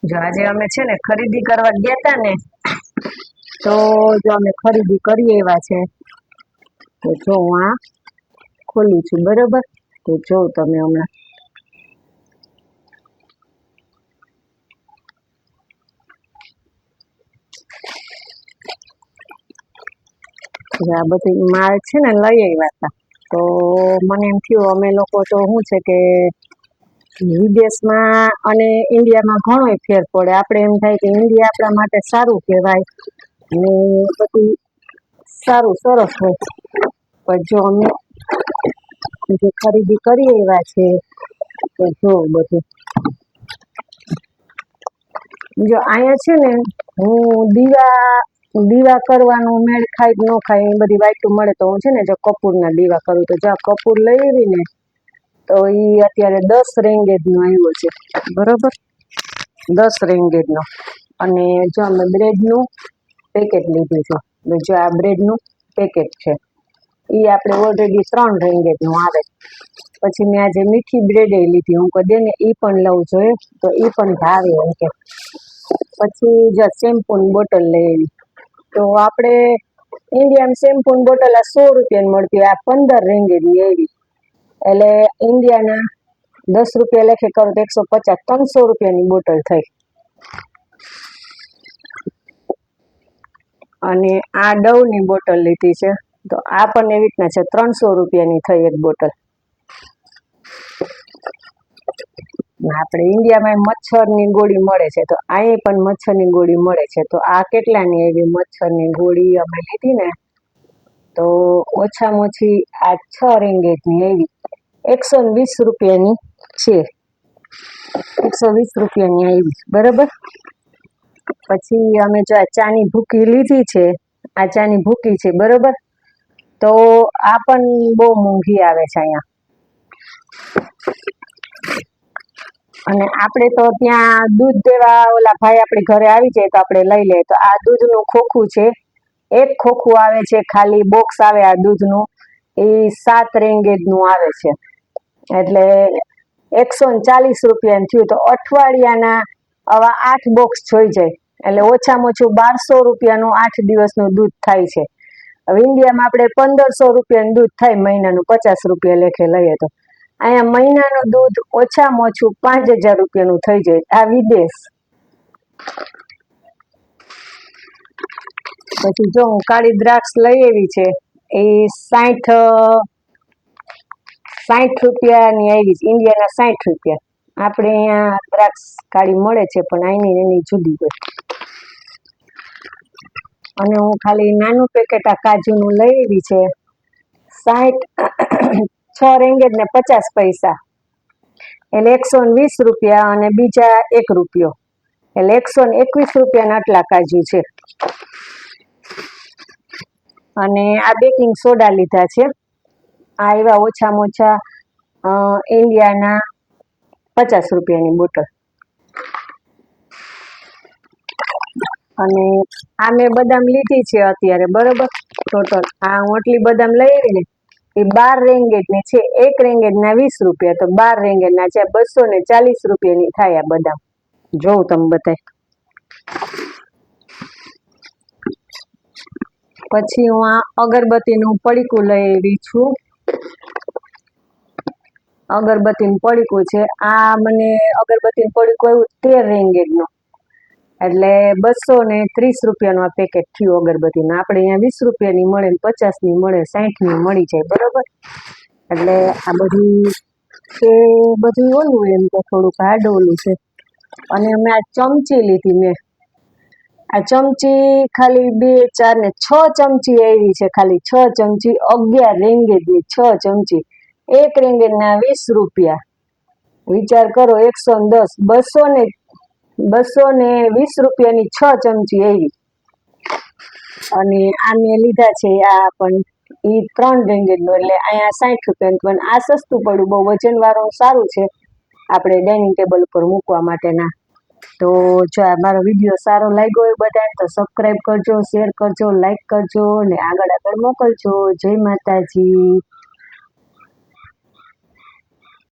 જો આજે અમે છે ને ખરીદી કરવા ગયા તા ને, તો જો અમે ખરીદી કરી આવ્યા છે. તો જો હું આ ખોલું છું, બરોબર. તો જો તમે હમણાં આ બધી માલ છે ને લઈ આવ્યા હતા. તો મને એમ થયું અમે લોકો તો શું છે કે વિદેશમાં અને ઇન્ડિયામાં ઘણો ફેર પડે. આપણે એમ થાય કે ઇન્ડિયા આપણા માટે સારું કહેવાય અને બધું સારું સરસ હોય. પણ જો અમે જે ખરીદી કરી એવા છે તો જો બધું જો અહીંયા છે ને હું દીવા કરવાનું મેળ ખાય કે ન ખાય એ બધી વાઈટું મળે. તો હું છે ને જો કપૂરના દીવા કરું તો જો કપૂર લઈ આવી ને તો એ અત્યારે 10 રેંગેજનો આવ્યો છે, બરોબર. 10 રેંગેજનો. અને જો અમે બ્રેડનું પેકેટ લીધું છે. જો આ બ્રેડનું પેકેટ છે એ આપણે ઓલરેડી 3 રેંગેજનું આવે. પછી મેં આજે મીઠી બ્રેડ લીધી. હું કહી દે ને એ પણ લઉં જોઈએ તો એ પણ ભાવે એમ કે. પછી જો શેમ્પૂની બોટલ લઈ આવી. તો આપણે ઇન્ડિયામાં શેમ્પૂની બોટલ આ 100 રૂપિયાની મળતી હોય, આ 15 રેંગેજની આવી. એટલે ઇન્ડિયાના 10 રૂપિયા લેખે કરો તો 150, 300 રૂપિયાની બોટલ થઈ. અને આ ડવની બોટલ લીધી છે તો આ પણ એવી રીતના છે, 300 રૂપિયાની થઈ એક બોટલ. આપણે ઇન્ડિયામાં મચ્છરની ગોળી મળે છે તો અહીંયા પણ મચ્છરની ગોળી મળે છે. તો આ કેટલાની એવી મચ્છરની ગોળી અમે લીધી ને તો ઓછામાં ઓછી આ 6 રેંગેજની એવી 120 રૂપિયાની છે. 120 રૂપિયાની આવી, બરાબર. પછી અમે જો આ ચાની ભૂકી લીધી છે, આ ચાની ભૂકી છે, બરોબર. તો આ પણ બહુ મોંઘી આવે છે અહીંયા. અને આપણે તો ત્યાં દૂધ દેવા ઓલા ભાઈ આપણી ઘરે આવી જાય તો આપણે લઈ લઈએ. તો આ દૂધનું ખોખું છે, એક ખોખું આવે છે, ખાલી બોક્સ આવે આ દૂધનું, એ 7 રેંગેજનું આવે છે. એટલે 140 રૂપિયાનું થયું. તો અઠવાડિયાના આવા 8 બોક્સ જોઈ જાય. એટલે ઓછામાં ઓછું 1200 રૂપિયાનું 8 દિવસનું દૂધ થાય છે. હવે ઇન્ડિયામાં આપણે 1500 રૂપિયાનું દૂધ થાય મહિનાનું, 50 રૂપિયા લેખે લઈએ તો. અહીંયા મહિનાનું દૂધ ઓછામાં ઓછું 5000 રૂપિયાનું થઈ જાય. આ વિદેશ. પછી જો હું કાળી દ્રાક્ષ લઈ આવી છે એ 60 રૂપિયાની આવી છે. ઇન્ડિયાના 60 રૂપિયા. આપણે અહીંયા દ્રાક્ષ કાળી મળે છે પણ અહીંની એની જુદી હોય. અને હું ખાલી નાનું પેકેટ આ કાજુનું લઈ આવી છે 6 રેંગેજ ને 50 પૈસા. એટલે 120 રૂપિયા અને બીજા 1 રૂપિયો. એટલે 121 રૂપિયાના આટલા કાજુ છે. અને આ બેકિંગ સોડા લીધા છે. આ એવા ઓછામાં ઓછા ઇન્ડિયાના 50 રૂપિયાની બોટલ. અને આ મેં બદામ લીધી છે અત્યારે, બરોબર. ટોટલ આ હું આટલી બદામ લઈ આવી ને એ 12 રેંગેજની છે. 1 રેંગેજના 20 રૂપિયા, તો 12 રેંગેજના છે 240 રૂપિયાની થાય આ બદામ. જોઉં તમે બધાય. પછી હું આ અગરબત્તીનું પડીકું લઈ આવી છું. અગરબત્તીનું પડીકું છે. આ મને અગરબત્તીનું પડીકું આવ્યું 13 રેંગેજનું. એટલે 230 રૂપિયાનું આ પેકેટ થયું અગરબત્તીનું. આપણે અહીંયા 20 રૂપિયાની મળે, 50ની મળે, 60ની મળી જાય, બરોબર. એટલે આ બધું ઓલું એમ તો થોડુંક હાર્ડ ઓલું છે. અને મેં આ ચમચી લીધી. મેં આ ચમચી ખાલી 2, 4 ને 6 ચમચી આવી છે. ખાલી 6 ચમચી 11 રેંગેજની 6 ચમચી. 1 રેંગેજના 20 રૂપિયા. વિચાર કરો, 110, 220 રૂપિયાની 6 ચમચી આવી. અને આ મેં લીધા છે આ પણ એ 3 રેંગેજનું. એટલે અહીંયા 60 રૂપિયાનું. પણ આ સસ્તું પડ્યું, બહુ વજનવાળું સારું છે આપણે ડાઇનિંગ ટેબલ ઉપર મૂકવા માટેના. તો જો આ મારો વિડીયો સારો લાગ્યો હોય બધાને તો સબસ્ક્રાઈબ કરજો, શેર કરજો, લાઈક કરજો અને આગળ મોકલજો. જય માતાજી.